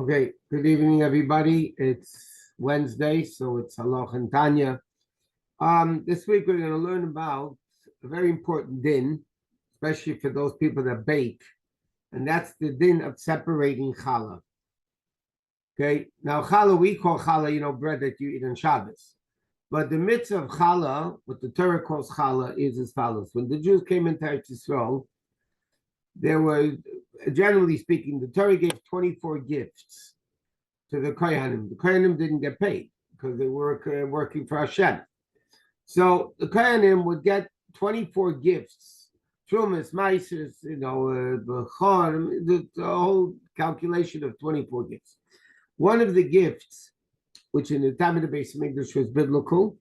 Okay, good evening, everybody. It's Wednesday, so it's Halacha and Tanya. This week we're going to learn about a very important din, especially for those people that bake, and that's the din of separating challah. Okay, now challah, we call challah, bread that you eat on Shabbos. But the mitzvah of challah, what the Torah calls challah, is as follows. When the Jews came into Eretz Yisrael, there were, generally speaking, the Torah gave 24 gifts to the Kohanim. The Kohanim didn't get paid because they were working for Hashem. So the Kohanim would get 24 gifts, Trumas, Maisers, the whole calculation of 24 gifts. One of the gifts, which in the time of the Bais Din was biblical,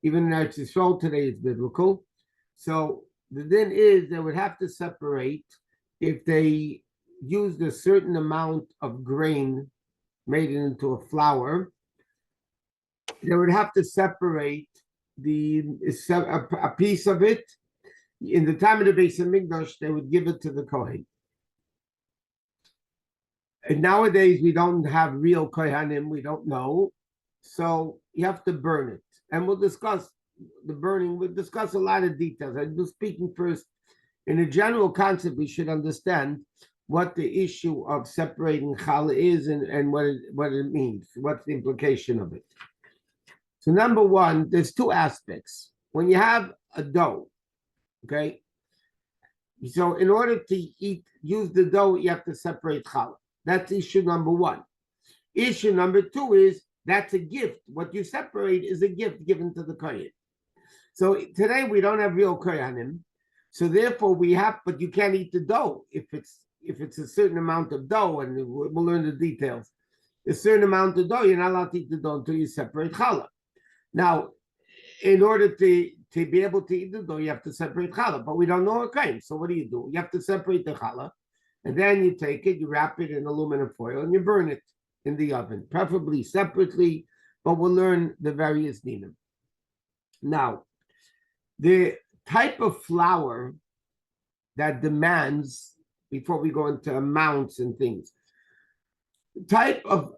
even in Eretz Yisrael today it's biblical. So the din is they would have to separate if they used a certain amount of grain, made it into a flour. They would have to separate a piece of it. In the time of the Bais Din, they would give it to the Kohen. And nowadays, we don't have real Kohanim, we don't know. So you have to burn it. And we'll discuss the burning. We'll discuss a lot of details. I'm just speaking first. In a general concept, we should understand what the issue of separating challah is and what it means. What's the implication of it? So number one, there's two aspects. When you have a dough, okay? So in order to use the dough, you have to separate challah. That's issue number one. Issue number two is that's a gift. What you separate is a gift given to the kohen. So today we don't have real kohanim. So therefore but you can't eat the dough if it's a certain amount of dough, and we'll learn the details. A certain amount of dough, you're not allowed to eat the dough until you separate challah. Now, in order to be able to eat the dough, you have to separate challah, but we don't know a kind. So what do? You have to separate the challah, and then you take it, you wrap it in aluminum foil, and you burn it in the oven, preferably separately, but we'll learn the various dinim. Now, the type of flour that demands, before we go into amounts and things, the type of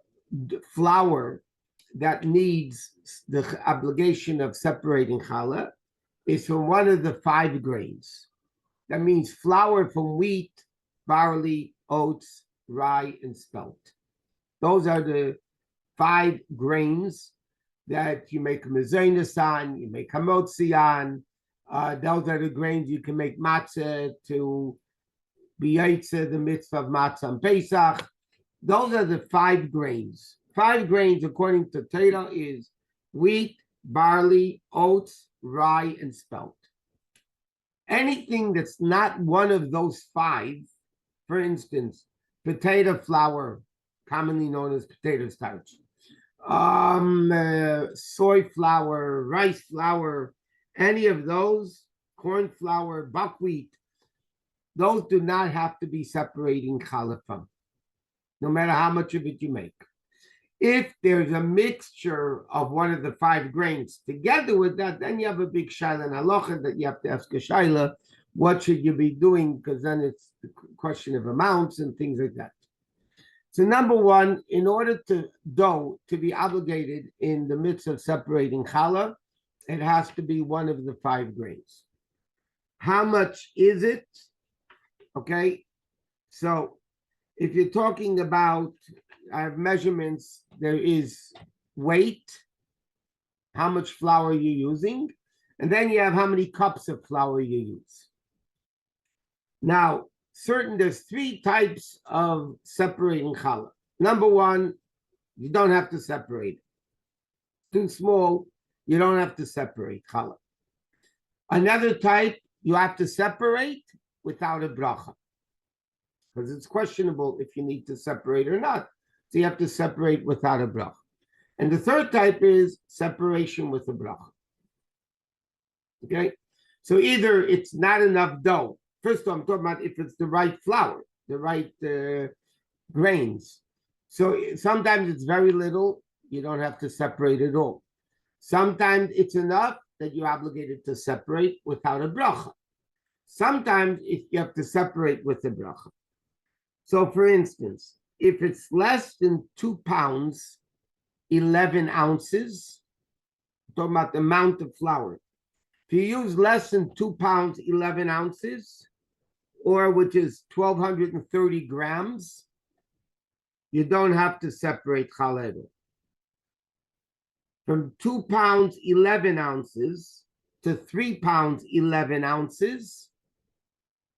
flour that needs the obligation of separating challah is from one of the 5 grains. That means flour from wheat, barley, oats, rye, and spelt. Those are the 5 grains that you make a mezainis on, you make hamotzi on. Those are the grains you can make matzah to be yaitze, the mitzvah of matzah and Pesach. Those are the 5 grains. 5 grains, according to Torah, is wheat, barley, oats, rye, and spelt. Anything that's not one of those 5, for instance, potato flour, commonly known as potato starch, soy flour, rice flour, any of those, corn flour, buckwheat, those do not have to be separating challah from, no matter how much of it you make. If there's a mixture of one of the 5 grains together with that, then you have a big shaila and halacha that you have to ask a shaila, what should you be doing? Because then it's the question of amounts and things like that. So number one, in order to dough to be obligated in the midst of separating challah, it has to be one of the 5 grains. How much is it? Okay, so if you're talking about, I have measurements, there is weight, how much flour you're using, and then you have how many cups of flour you use. Now, there's 3 types of separating challah. Number one, you don't have to separate it. Too small, you don't have to separate challah. Another type, you have to separate without a bracha, because it's questionable if you need to separate or not. So you have to separate without a bracha. And the third type is separation with a bracha. Okay? So either it's not enough dough. First of all, I'm talking about if it's the right flour, the right grains. So sometimes it's very little, you don't have to separate at all. Sometimes it's enough that you're obligated to separate without a bracha. Sometimes you have to separate with a bracha. So for instance, if it's less than 2 pounds, 11 ounces, I'm talking about the amount of flour. If you use less than 2 pounds, 11 ounces, or which is 1,230 grams, you don't have to separate challah. From 2 pounds, 11 ounces to 3 pounds, 11 ounces,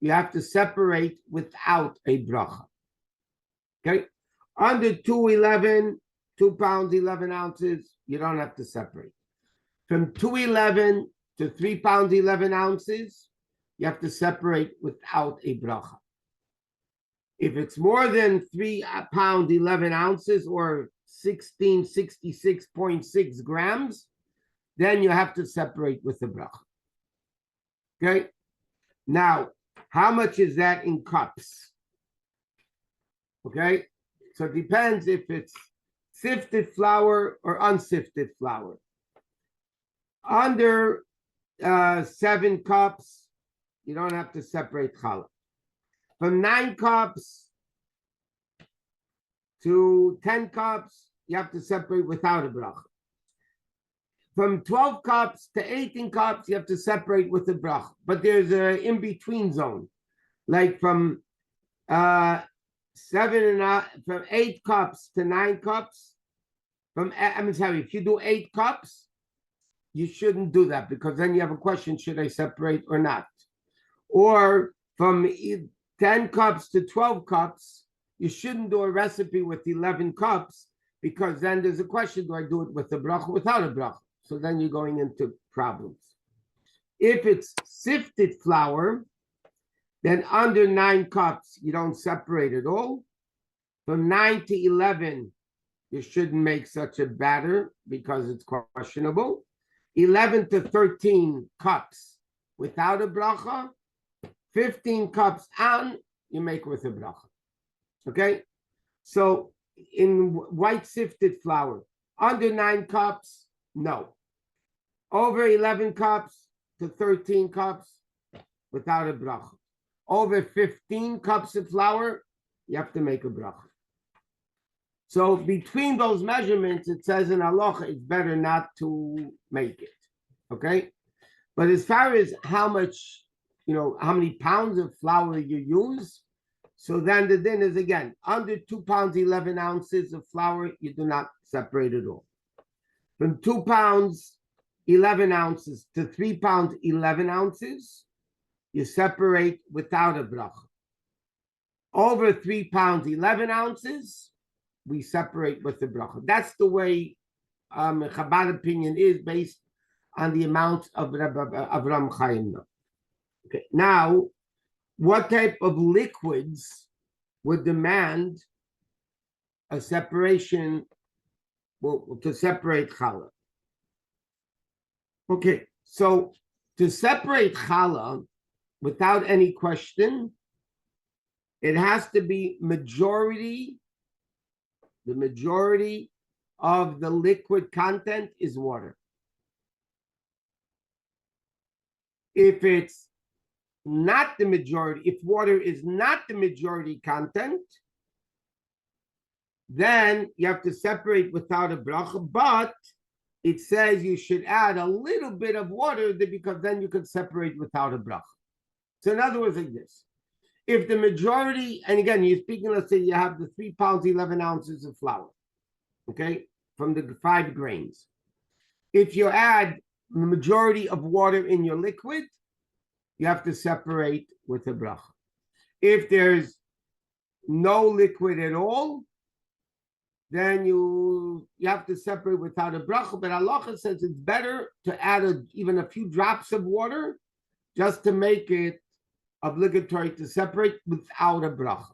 you have to separate without a bracha. Okay? Under 2 pounds, 11 ounces, you don't have to separate. From 211 to 3 pounds, 11 ounces, you have to separate without a bracha. If it's more than 3 pounds, 11 ounces, or 1666.6 grams, then you have to separate with the bracha. Okay? Now, how much is that in cups? Okay? So it depends if it's sifted flour or unsifted flour. Under 7 cups, you don't have to separate challah. From 9 cups to 10 cups, you have to separate without a bracha. From 12 cups to 18 cups, you have to separate with a bracha. But there's an in-between zone. Like from 8 cups to 9 cups, if you do 8 cups, you shouldn't do that, because then you have a question, should I separate or not? Or from 10 cups to 12 cups, you shouldn't do a recipe with 11 cups, because then there's a question, do I do it with a bracha or without a bracha? So then you're going into problems. If it's sifted flour, then under 9 cups, you don't separate at all. From 9 to 11, you shouldn't make such a batter because it's questionable. 11 to 13 cups without a bracha. 15 cups on, you make with a bracha. Okay? So in white sifted flour, under 9 cups, no. Over 11 cups to 13 cups without a bracha. Over 15 cups of flour, you have to make a bracha. So between those measurements, it says in halacha, it's better not to make it. Okay? But as far as how much, how many pounds of flour you use, so then the din is again, under 2 pounds, 11 ounces of flour, you do not separate at all. From 2 pounds, 11 ounces to 3 pounds, 11 ounces, you separate without a bracha. Over 3 pounds, 11 ounces, we separate with the bracha. That's the way Chabad opinion is, based on the amount of Avram Chaim. Okay, now, what type of liquids would demand a separation, to separate challah? Okay, so to separate challah, without any question, it has to be the majority of the liquid content is water. If it's not the majority, if water is not the majority content, then you have to separate without a bracha, but it says you should add a little bit of water because then you can separate without a bracha. So in other words, like this, if the majority, and again, you're speaking, let's say you have the 3 pounds, 11 ounces of flour, okay, from the 5 grains. If you add the majority of water in your liquid, you have to separate with a bracha. If there's no liquid at all, then you have to separate without a bracha. But halacha says it's better to add even a few drops of water just to make it obligatory to separate without a bracha.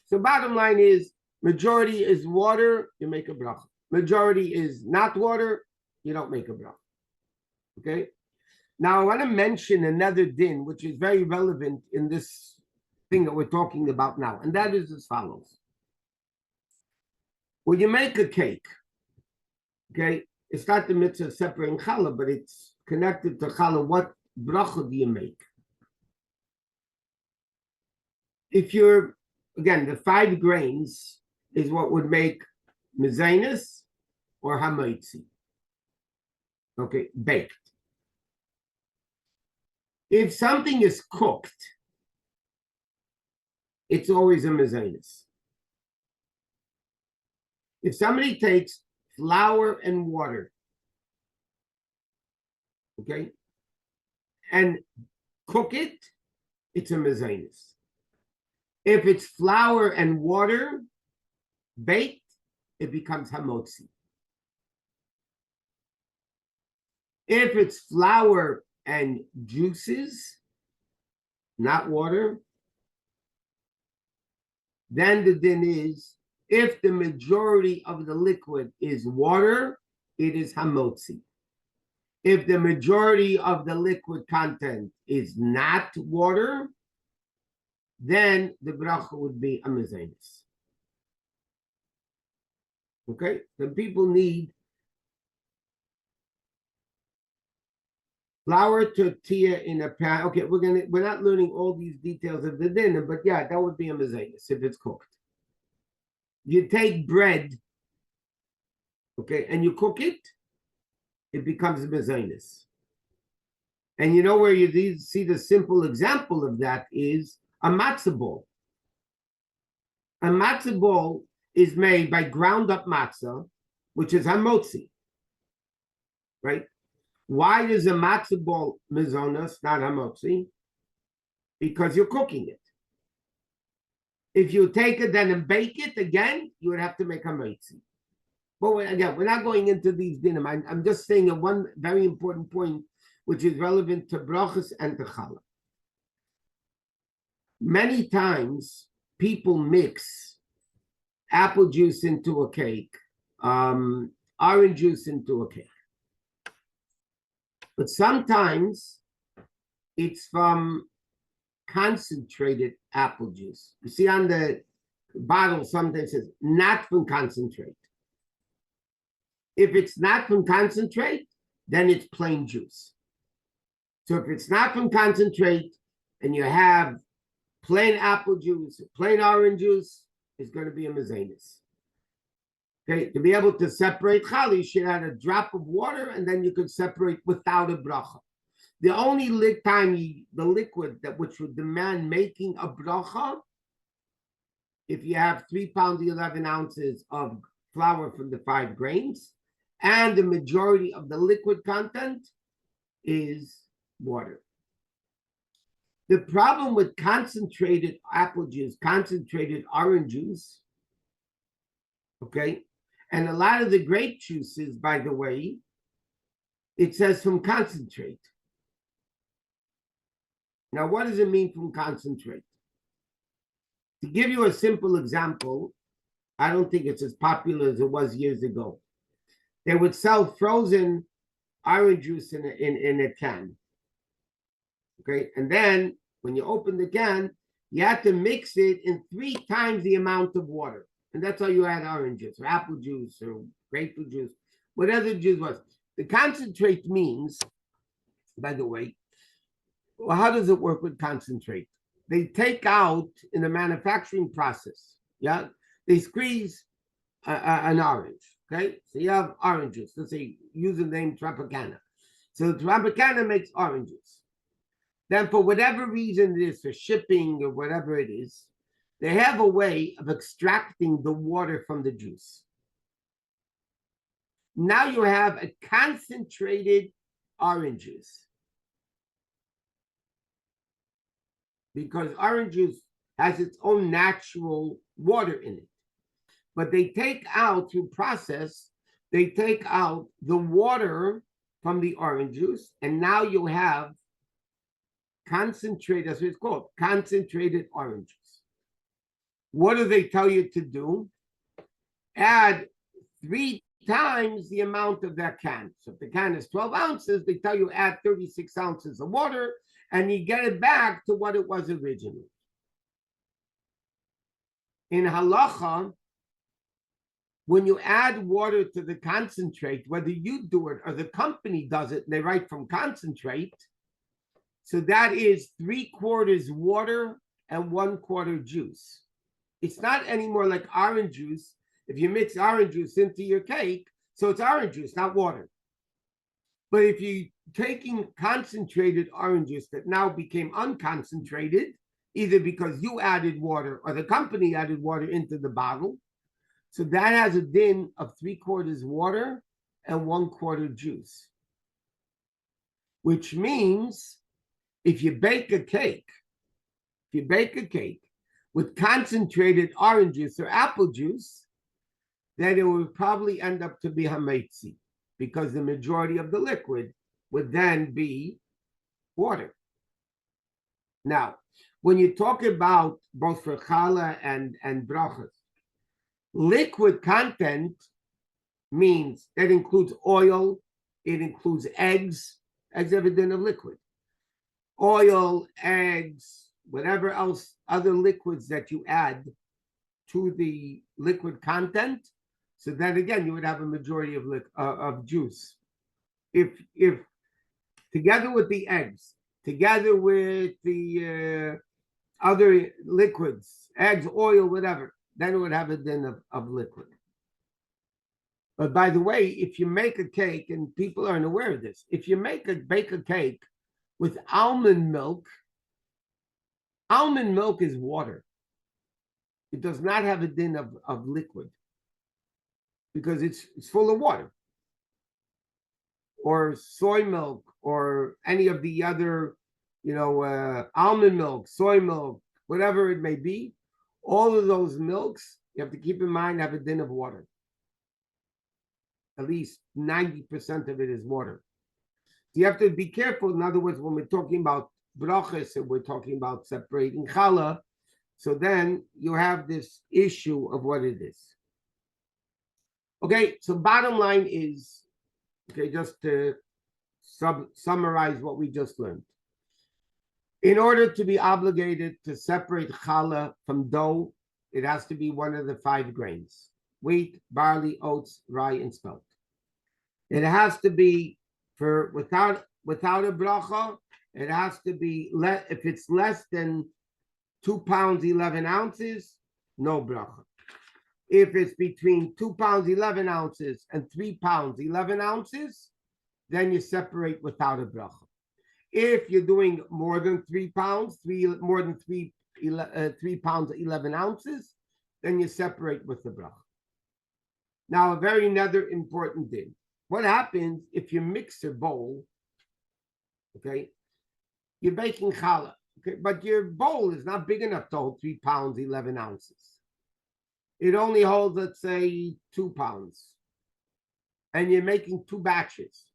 So bottom line is, majority is water, you make a bracha. Majority is not water, you don't make a bracha. Okay? Now I want to mention another din, which is very relevant in this thing that we're talking about now, and that is as follows. When you make a cake, okay, it's not the mitzvah of separating challah, but it's connected to challah. What bracha do you make? If you're, again, the 5 grains, is what would make mezainis or hamaitzi. Okay, baked. If something is cooked, it's always a mezainis. If somebody takes flour and water, okay, and cook it, it's a mezainis. If it's flour and water baked, it becomes hamotzi. If it's flour and juices, not water, then the din is, if the majority of the liquid is water, it is hamotzi. If the majority of the liquid content is not water, then the bracha would be a mezainis. Okay, the people need flour, tortilla in a pan. Okay, we're not learning all these details of the dinner, but yeah, that would be a mezainis if it's cooked. You take bread, okay, and you cook it, it becomes a mezainis. And you know where you see the simple example of that is a matzah ball. A matzah ball is made by ground up matzah, which is hamotzi, right? Why is a matzah ball mezonos, not hamotzi? Because you're cooking it. If you take it then and bake it again, you would have to make hamotzi. But again, we're not going into these dinim. I'm just saying one very important point, which is relevant to brachas and to challah. Many times, people mix apple juice into a cake, orange juice into a cake. But sometimes it's from concentrated apple juice. You see on the bottle, sometimes it says not from concentrate. If it's not from concentrate, then it's plain juice. So if it's not from concentrate and you have plain apple juice, plain orange juice, it's going to be a mezainis. Okay, to be able to separate challah, you should add a drop of water and then you could separate without a bracha. The only time the liquid that which would demand making a bracha, if you have 3 pounds 11 ounces of flour from the 5 grains, and the majority of the liquid content is water. The problem with concentrated apple juice, concentrated orange juice, okay, and a lot of the grape juices, by the way, it says from concentrate. Now, what does it mean from concentrate? To give you a simple example, I don't think it's as popular as it was years ago. They would sell frozen orange juice in a can. Okay, and then when you open the can, you have to mix it in 3 times the amount of water. And that's how you add orange juice or apple juice or grapefruit juice, whatever the juice was. The concentrate means, by the way, well, how does it work with concentrate? They take out in the manufacturing process, yeah, they squeeze an orange, okay? So you have oranges, let's say, use the name Tropicana. So Tropicana makes oranges. Then for whatever reason it is, for shipping or whatever it is, they have a way of extracting the water from the juice. Now you have a concentrated orange juice. Because orange juice has its own natural water in it. But they take out, through process, they take out the water from the orange juice, and now you have concentrated, that's what it's called, concentrated orange juice. What do they tell you to do? Add 3 times the amount of that can. So if the can is 12 ounces, they tell you add 36 ounces of water, and you get it back to what it was originally. In halacha, when you add water to the concentrate, whether you do it or the company does it, they write from concentrate. So that is 3/4 water and 1/4 juice. It's not anymore like orange juice. If you mix orange juice into your cake, so it's orange juice, not water. But if you're taking concentrated orange juice that now became unconcentrated, either because you added water or the company added water into the bottle, so that has a din of 3/4 water and 1/4 juice. Which means if you bake a cake with concentrated orange juice or apple juice, then it would probably end up to be hametzi, because the majority of the liquid would then be water. Now, when you talk about both for challah and brachas, liquid content means that includes oil, it includes eggs. Eggs have a din of liquid. Oil, eggs, whatever else, other liquids that you add to the liquid content. So then again, you would have a majority of juice. If together with the eggs, together with the other liquids, eggs, oil, whatever, then it would have a din of liquid. But by the way, if you make a cake, and people aren't aware of this, if you bake a cake with almond milk is water. It does not have a din of liquid because it's full of water. Or soy milk, or any of the other, almond milk, soy milk, whatever it may be, all of those milks, you have to keep in mind, have a din of water. At least 90% of it is water. So you have to be careful. In other words, when we're talking about brachas and we're talking about separating challah, so then you have this issue of what it is. Okay, so bottom line is, okay, just to summarize what we just learned. In order to be obligated to separate challah from dough, it has to be one of the 5 grains: wheat, barley, oats, rye, and spelt. It has to be without a bracha. It has to be if it's less than 2 pounds 11 ounces, no bracha. If it's between 2 pounds 11 ounces and 3 pounds 11 ounces, then you separate without a bracha. If you're doing more than 3 pounds, 3 pounds 11 ounces, then you separate with the bracha. Now, a very another important thing. What happens if you mix a bowl, okay? You're baking challah, okay? But your bowl is not big enough to hold 3 pounds 11 ounces. It only holds, let's say, 2 pounds. And you're making 2 batches.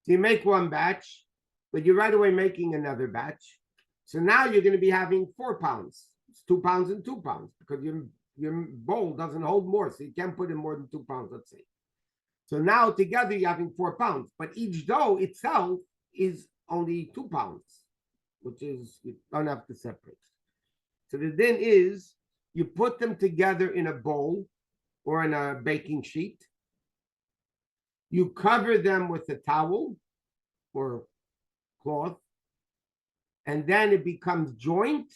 So you make 1 batch, but you're right away making another batch. So now you're going to be having 4 pounds. It's 2 pounds and 2 pounds, because your bowl doesn't hold more, so you can't put in more than 2 pounds, let's say. So now together you're having 4 pounds, but each dough itself is only 2 pounds, which is, you don't have to separate. So the din is, you put them together in a bowl or in a baking sheet. You cover them with a towel or cloth, and then it becomes joint.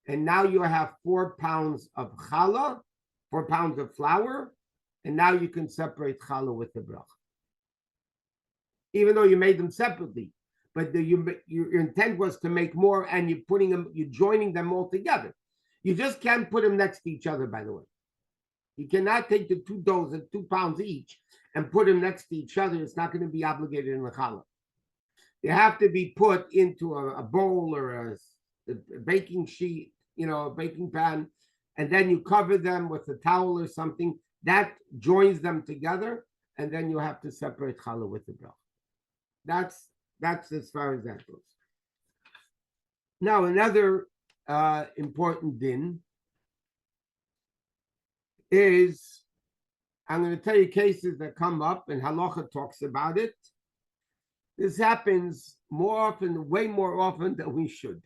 And now you have 4 pounds of challah, 4 pounds of flour, and now you can separate challah with the bracha. Even though you made them separately, but your intent was to make more, and you're joining them all together. You just can't put them next to each other, by the way. You cannot take the 2 doughs at 2 pounds each and put them next to each other. It's not going to be obligated in the challah. They have to be put into a bowl or a baking sheet, a baking pan, and then you cover them with a towel or something. That joins them together, and then you have to separate challah with the bracha. That's as far as that goes. Now, another important din is, I'm going to tell you cases that come up, and halacha talks about it. This happens more often, way more often than we should.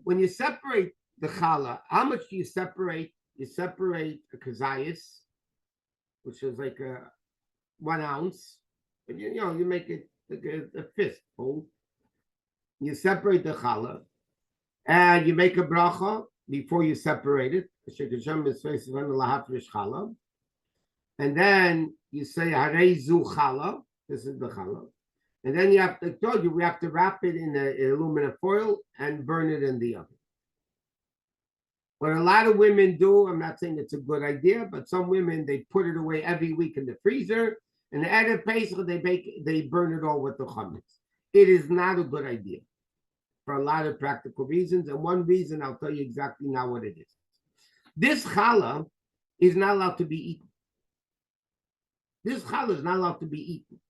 When you separate the challah, how much do you separate? You separate a kazayas, which is like 1 ounce, but you make it like a fistful. You separate the challah, and you make a bracha, before you separate it. And then you say Harezu Challah. This is the Challah. And then you have to, I told you, we have to wrap it in aluminum foil and burn it in the oven. What a lot of women do, I'm not saying it's a good idea, but some women, they put it away every week in the freezer, and at a Pesach, they burn it all with the chametz. It is not a good idea for a lot of practical reasons, and one reason I'll tell you exactly now what it is. This challah is not allowed to be eaten. This challah is not allowed to be eaten.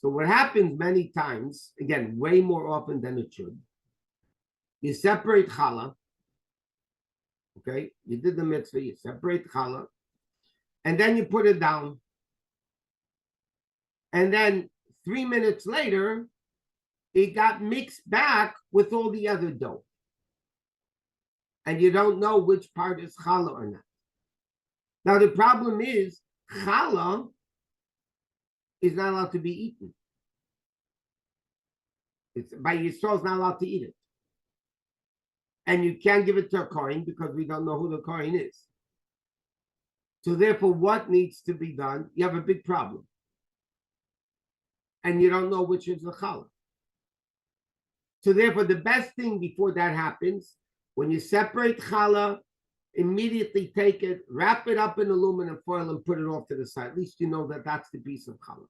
So what happens many times, again, way more often than it should, you separate challah, okay? You did the mitzvah, you separate challah, and then you put it down. And then 3 minutes later, it got mixed back with all the other dough. And you don't know which part is challah or not. Now, the problem is, challah is not allowed to be eaten. It's by Yisrael, is not allowed to eat it. And you can't give it to a Kohen because we don't know who the Kohen is. So therefore, what needs to be done? You have a big problem. And you don't know which is the challah. So therefore, the best thing before that happens, when you separate challah, immediately take it, wrap it up in aluminum foil and put it off to the side. At least you know that that's the piece of challah.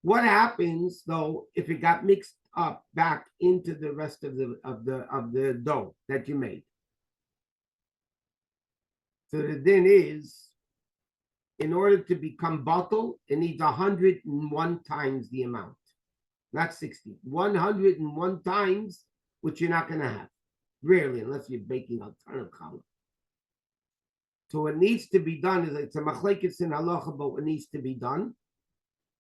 What happens though if it got mixed up back into the rest of the dough that you made? So the din is, in order to become bottle, it needs 101 times the amount, not 60. 101 times, which you're not going to have, rarely, unless you're baking a ton of challah. So what needs to be done is, it's a machlekes in halacha, but what needs to be done.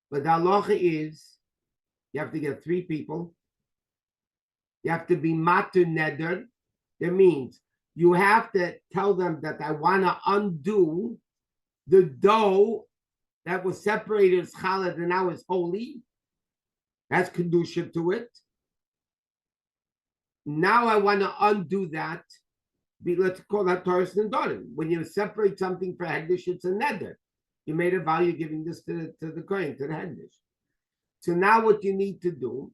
But the halacha is, you have to get 3 people. You have to be matur neder. That means you have to tell them that I want to undo the dough that was separated as challah and now is holy. That's kedusha to it. Now I want to undo that. Let's call that Taurus and Dorim. When you separate something for Hegdish, it's a neder. You made a vow, you're giving this to the Kohen, to the Hegdish. So now what you need to do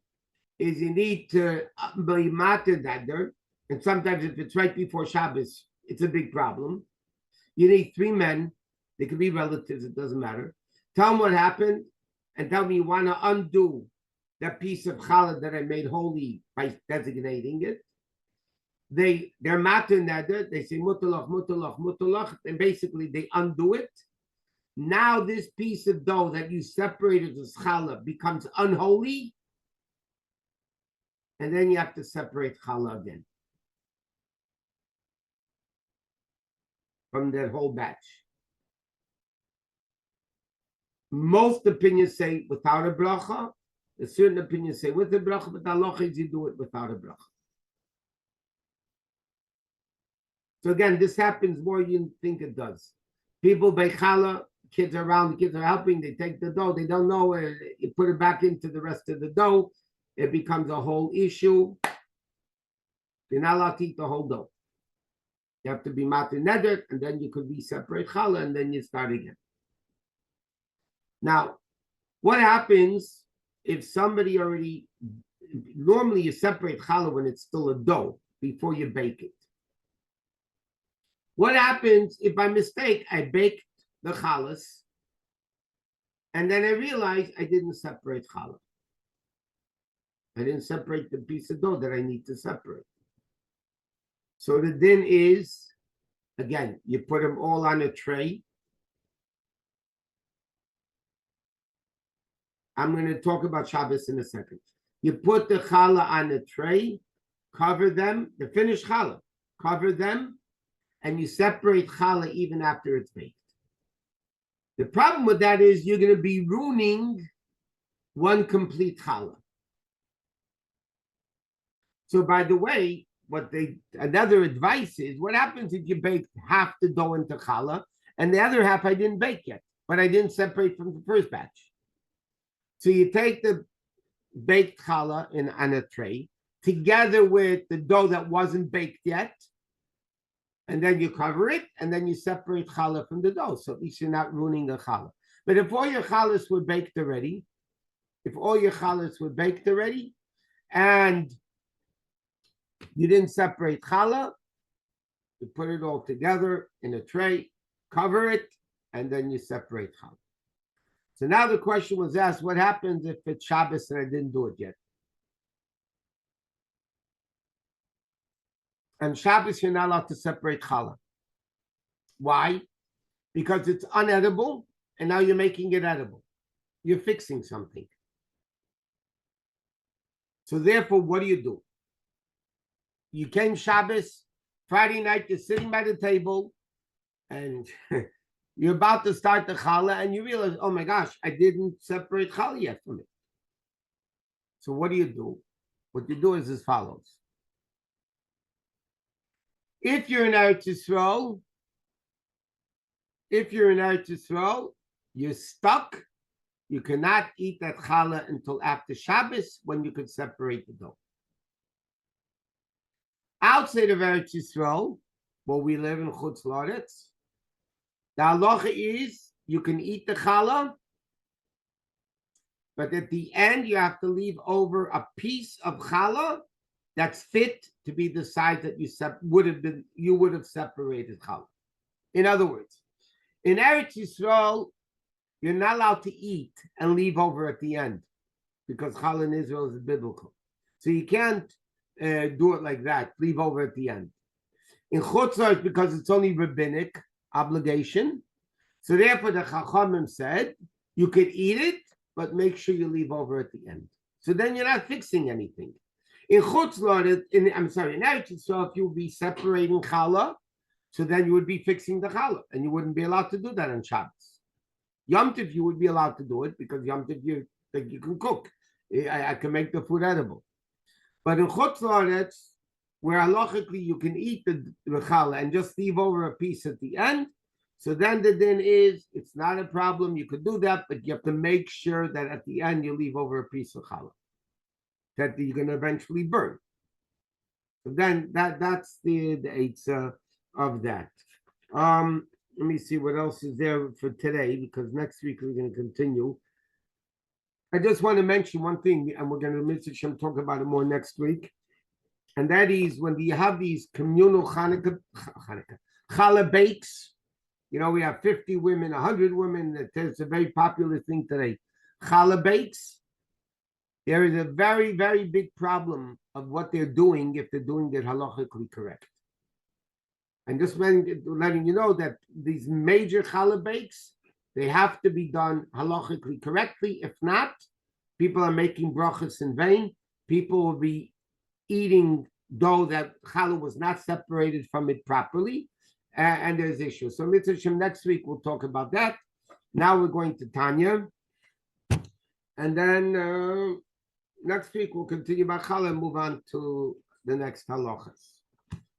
is you need to be matir neder, and sometimes if it's right before Shabbos, it's a big problem. You need 3 men. They could be relatives, it doesn't matter. Tell them what happened and tell me you want to undo that piece of challah that I made holy by designating it. They're matir neder. They say mutalach, mutalach, mutalach, and basically they undo it. Now this piece of dough that you separated as challah becomes unholy, and then you have to separate challah again from that whole batch. Most opinions say without a bracha. A certain opinions say with a bracha, but the halacha is you do it without a bracha. So again, this happens more than you think it does. People by challah, kids around, the kids are helping, they take the dough, they don't know, you put it back into the rest of the dough, it becomes a whole issue. You're not allowed to eat the whole dough. You have to be matir neder, and then you could be separate challah, and then you start again. Now, what happens if somebody already, normally you separate challah when it's still a dough before you bake it. What happens if by mistake I baked the challahs and then I realized I didn't separate challah? I didn't separate the piece of dough that I need to separate. So the din is, again, you put them all on a tray. I'm going to talk about Shabbos in a second. You put the challah on a tray, cover them, the finished challah, cover them, and you separate challah even after it's baked. The problem with that is you're going to be ruining one complete challah. So by the way, another advice is, what happens if you bake half the dough into challah and the other half I didn't bake yet, but I didn't separate from the first batch? So you take the baked challah on a tray together with the dough that wasn't baked yet, and then you cover it, and then you separate challah from the dough. So at least you're not ruining the challah. But if all your challahs were baked already, and you didn't separate challah, you put it all together in a tray, cover it, and then you separate challah. So now the question was asked, what happens if it's Shabbos and I didn't do it yet? And Shabbos, you're not allowed to separate challah. Why? Because it's unedible, and now you're making it edible. You're fixing something. So therefore, what do? You came Shabbos, Friday night, you're sitting by the table, and you're about to start the challah, and you realize, oh my gosh, I didn't separate challah yet from it. So what do? What you do is as follows. If you're in Eretz Yisrael, you're stuck. You cannot eat that challah until after Shabbos, when you could separate the dough. Outside of Eretz Yisrael, where we live in Chutz La'aretz, the halacha is you can eat the challah, but at the end you have to leave over a piece of challah that's fit to be the size that you would have separated challah. In other words, in Eretz Yisrael, you're not allowed to eat and leave over at the end, because challah in Israel is biblical. So you can't do it like that, leave over at the end. In Chutz La'aretz, because it's only rabbinic obligation, so therefore the Chachamim said you could eat it, but make sure you leave over at the end. So then you're not fixing anything. In Chutz La'aretz, in Eretz Yisrael, if you would be separating challah, so then you would be fixing the challah, and you wouldn't be allowed to do that on Shabbos. Yom Tov, you would be allowed to do it, because Yom Tov, you can cook. I can make the food edible. But in Chutz La'aretz, where halachically you can eat the challah and just leave over a piece at the end, so then the din is, it's not a problem, you could do that, but you have to make sure that at the end you leave over a piece of challah that you're going to eventually burn. So then that's the eitzah of that. Let me see what else is there for today, because next week we're going to continue. I just want to mention one thing, and we're going to talk about it more next week, and that is when you have these communal challah bakes. You know, we have 50 women, 100 women. It's a very popular thing today. Challah bakes. There is a very, very big problem of what they're doing if they're doing it halachically correct. And just letting you know that these major challah bakes, they have to be done halachically correctly. If not, people are making brachas in vain. People will be eating dough that challah was not separated from it properly, and there's issues. So Mitzvah Shem, next week we'll talk about that. Now we're going to Tanya, and then next week we'll continue about challah and move on to the next halachas.